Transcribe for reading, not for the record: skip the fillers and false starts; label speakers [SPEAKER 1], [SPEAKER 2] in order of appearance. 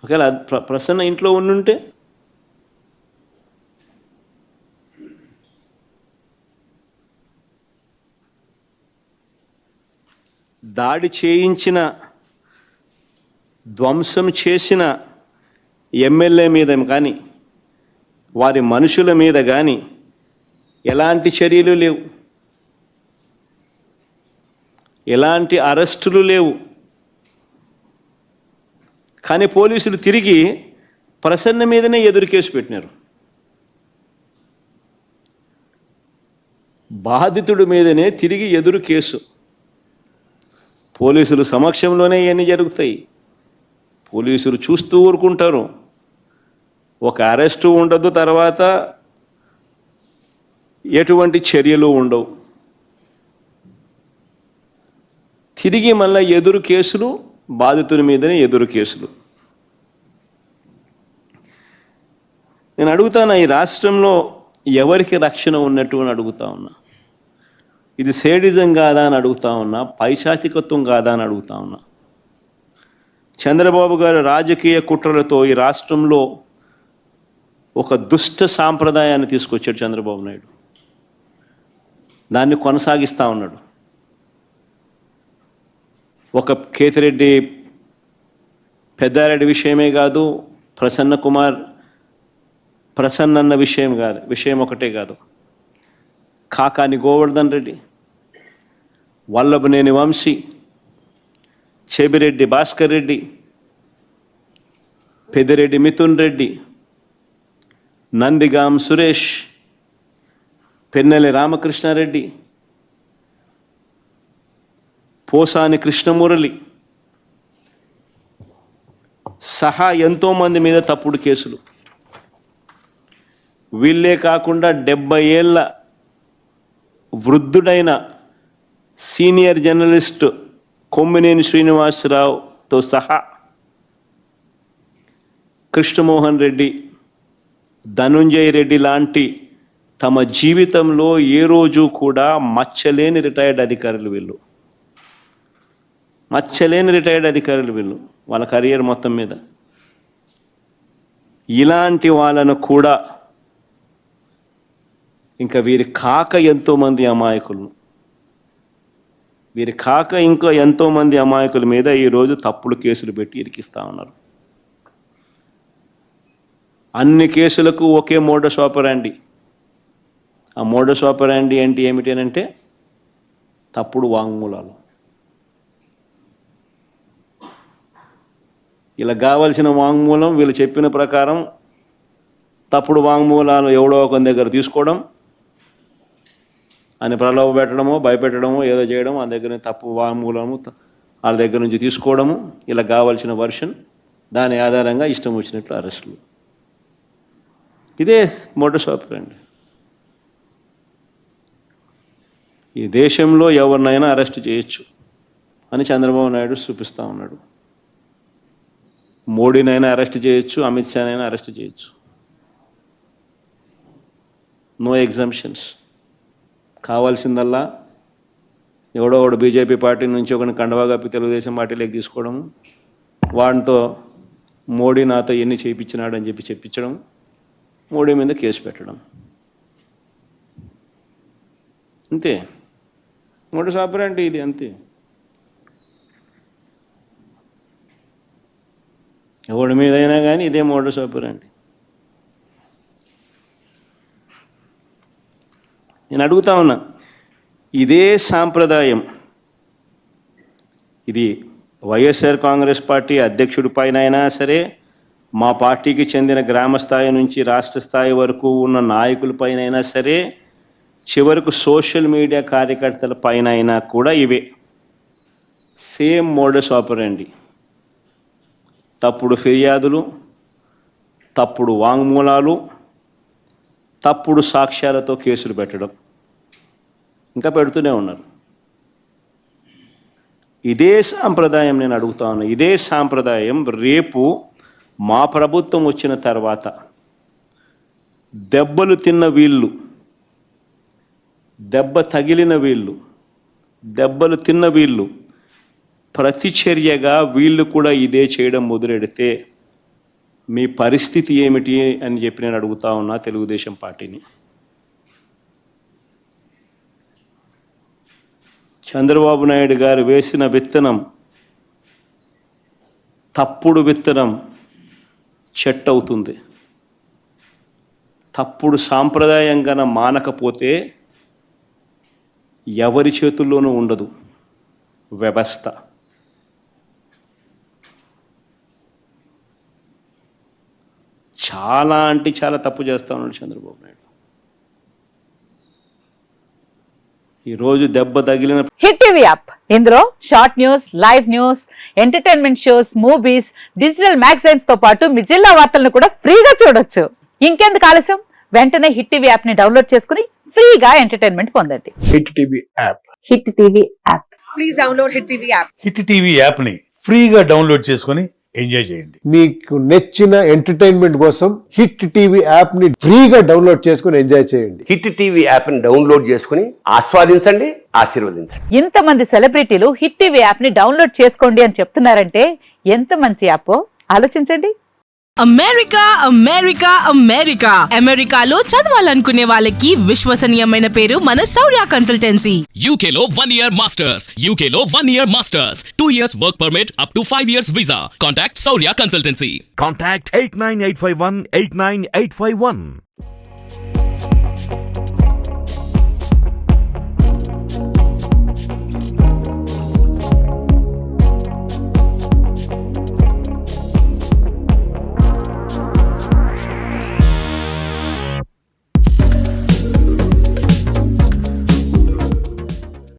[SPEAKER 1] ఒకవేళ ప్రసన్న ఇంట్లో ఉండుంటే దాడి చేయించిన ధ్వంసం చేసిన ఎమ్మెల్యే మీద కానీ వారి మనుషుల మీద కానీ ఎలాంటి చర్యలు లేవు, ఎలాంటి అరెస్టులు లేవు. కానీ పోలీసులు తిరిగి ప్రసన్న మీదనే ఎదురు కేసు పెట్టినారు. బాధితుడి మీదనే తిరిగి ఎదురు కేసు. పోలీసులు సమక్షంలోనే ఇవన్నీ జరుగుతాయి. పోలీసులు చూస్తూ ఊరుకుంటారు. ఒక అరెస్టు ఉండదు, తర్వాత ఎటువంటి చర్యలు ఉండవు. తిరిగి మళ్ళీ ఎదురు కేసులు, బాధితుల మీదనే ఎదురు కేసులు. నేను అడుగుతాను, ఈ రాష్ట్రంలో ఎవరికి రక్షణ ఉన్నట్టు అని అడుగుతా ఉన్నా. ఇది సేడిజం కాదా అని అడుగుతా ఉన్నా, పైశాచికత్వం కాదా అని అడుగుతా ఉన్నా. చంద్రబాబు గారు రాజకీయ కుట్రలతో ఈ రాష్ట్రంలో ఒక దుష్ట సాంప్రదాయాన్ని తీసుకొచ్చాడు చంద్రబాబు నాయుడు. దాన్ని కొనసాగిస్తూ ఉన్నాడు. ఒక కేతిరెడ్డి పెద్దారెడ్డి విషయమే కాదు, ప్రసన్న విషయం ఒకటే కాదు, కాకాని గోవర్ధన్ రెడ్డి, వల్లభనేని వంశీ, చెబిరెడ్డి భాస్కర్ రెడ్డి, పెద్దిరెడ్డి మిథున్ రెడ్డి, నందిగాం సురేష్, పెన్నెల్లి రామకృష్ణారెడ్డి, పోసాని కృష్ణమురళి సహా ఎంతోమంది మీద తప్పుడు కేసులు. వీళ్ళే కాకుండా 70 ఏళ్ళ వృద్ధుడైన సీనియర్ జర్నలిస్ట్ కొమ్మినేని శ్రీనివాసరావుతో సహా కృష్ణమోహన్ రెడ్డి, ధనుంజయ రెడ్డి లాంటి తమ జీవితంలో ఏ రోజు కూడా మచ్చలేని రిటైర్డ్ అధికారులు వీళ్ళు. వాళ్ళ కెరియర్ మొత్తం మీద. ఇలాంటి వాళ్ళను కూడా ఇంకా వీరి కాక ఎంతోమంది అమాయకుల మీద ఈరోజు తప్పుడు కేసులు పెట్టి ఇరికిస్తూ ఉన్నారు. అన్ని కేసులకు ఒకే మోడస్ ఆపరాండి. ఆ మోడస్ ఆపరాండి అంటే ఏమిటి అంటే తప్పుడు వాంగ్మూలాలు. ఇలా కావాల్సిన వాంగ్మూలం వీళ్ళు చెప్పిన ప్రకారం తప్పుడు వాంగ్మూలాలు ఎవడో ఒక దగ్గర తీసుకోవడం, అని ప్రలోభ పెట్టడమో భయపెట్టడమో ఏదో చేయడం, ఆ దగ్గర తప్పు వాంగ్మూలము వాళ్ళ దగ్గర నుంచి తీసుకోవడము, ఇలా కావాల్సిన వర్షన్, దాని ఆధారంగా ఇష్టం వచ్చినట్లు అరెస్టులు. ఇదే మోడస్ ఆపరాండి. ఈ దేశంలో ఎవరినైనా అరెస్ట్ చేయొచ్చు అని చంద్రబాబు నాయుడు చూపిస్తూ ఉన్నాడు. మోడీనైనా అరెస్ట్ చేయొచ్చు, అమిత్ షానైనా అరెస్ట్ చేయొచ్చు. No exemptions. కావాల్సిందల్లా ఎవడో ఒకడు బీజేపీ పార్టీ నుంచి ఒకరిని కండవా కప్పి తెలుగుదేశం పార్టీలోకి తీసుకోవడము, వాడితో మోడీ నాతో ఎన్ని చేయించినాడని చెప్పించడం, మోడీ మీద కేసు పెట్టడం. అంతే మోడీ ఆపరాండి ఇది. అంతే. ఎవడి మీదైనా కానీ ఇదే మోడస్ ఆపరాండి. నేను అడుగుతా ఉన్నా, ఇదే సాంప్రదాయం ఇది వైఎస్ఆర్ కాంగ్రెస్ పార్టీ అధ్యక్షుడి పైన అయినా సరే, మా పార్టీకి చెందిన గ్రామ స్థాయి నుంచి రాష్ట్ర స్థాయి వరకు ఉన్న నాయకుల పైన అయినా సరే, చివరకు సోషల్ మీడియా కార్యకర్తల పైన అయినా కూడా ఇవే సేమ్ మోడస్ ఆపరాండి. తప్పుడు ఫిర్యాదులు, తప్పుడు వాంగ్మూలాలు, తప్పుడు సాక్ష్యాలతో కేసులు పెట్టడం, ఇంకా పెడుతూనే ఉన్నారు. ఇదే సాంప్రదాయం నేను అడుగుతా ఉన్నా. ఇదే సాంప్రదాయం రేపు మా ప్రభుత్వం వచ్చిన తర్వాత దెబ్బలు తిన్న వీళ్ళు, దెబ్బలు తిన్న వీళ్ళు ప్రతిచర్యగా వీళ్ళు కూడా ఇదే చేయడం మొదలెడితే మీ పరిస్థితి ఏమిటి అని చెప్పి నేను అడుగుతా ఉన్నా తెలుగుదేశం పార్టీని. చంద్రబాబు నాయుడు గారు వేసిన విత్తనం, తప్పుడు విత్తనం చెట్టు అవుతుంది. తప్పుడు సాంప్రదాయంగా మానకపోతే ఎవరి చేతుల్లోనూ ఉండదు వ్యవస్థ. చాలా అంటే చాలా తప్పు చేస్తా ఉన్నాడు చంద్రబాబు నాయుడు. ఈరోజు దెబ్బ తగిలిన
[SPEAKER 2] హిట్ టీవీ యాప్, ఇందులో short news, live news, entertainment shows, movies, digital magazines తో పాటు మీ జిల్లా వార్తలను కూడా ఫ్రీగా చూడొచ్చు. ఇంకెందుకు ఆలస్యం, వెంటనే హిట్ టీవీ యాప్ ని డౌన్లోడ్ చేసుకుని ఫ్రీగా ఎంటర్టైన్మెంట్ పొందండి.
[SPEAKER 3] Hit TV app.
[SPEAKER 2] Hit TV app.
[SPEAKER 4] Please download hit TV app.
[SPEAKER 5] Hit TV app ని ఫ్రీగా డౌన్లోడ్ చేసుకొని ఎంజాయ్ చేయండి.
[SPEAKER 3] మీకు నచ్చిన ఎంటర్టైన్మెంట్ కోసం హిట్ టీవీ యాప్ ని ఫ్రీగా డౌన్లోడ్ చేసుకుని ఎంజాయ్ చేయండి.
[SPEAKER 6] హిట్ టీవీ యాప్ ని డౌన్లోడ్ చేసుకుని ఆస్వాదించండి, ఆశీర్వదించండి.
[SPEAKER 2] ఇంతమంది సెలబ్రిటీలు హిట్ టీవీ యాప్ ని డౌన్లోడ్ చేసుకోండి అని చెప్తున్నారంటే ఎంత మంచి యాప్ ఆలోచించండి.
[SPEAKER 4] అమెరికా అమెరికా అమెరికా అమెరికాలో చదవాలనుకునే వాళ్ళకి విశ్వసనీయమైన పేరు మన శౌర్య కన్సల్టెన్సీ.
[SPEAKER 7] UK లో 1 year masters, UK లో 1 year masters, 2 years work permit up to 5 years visa. Contact Saurya Consultancy.
[SPEAKER 8] Contact 89851 89851.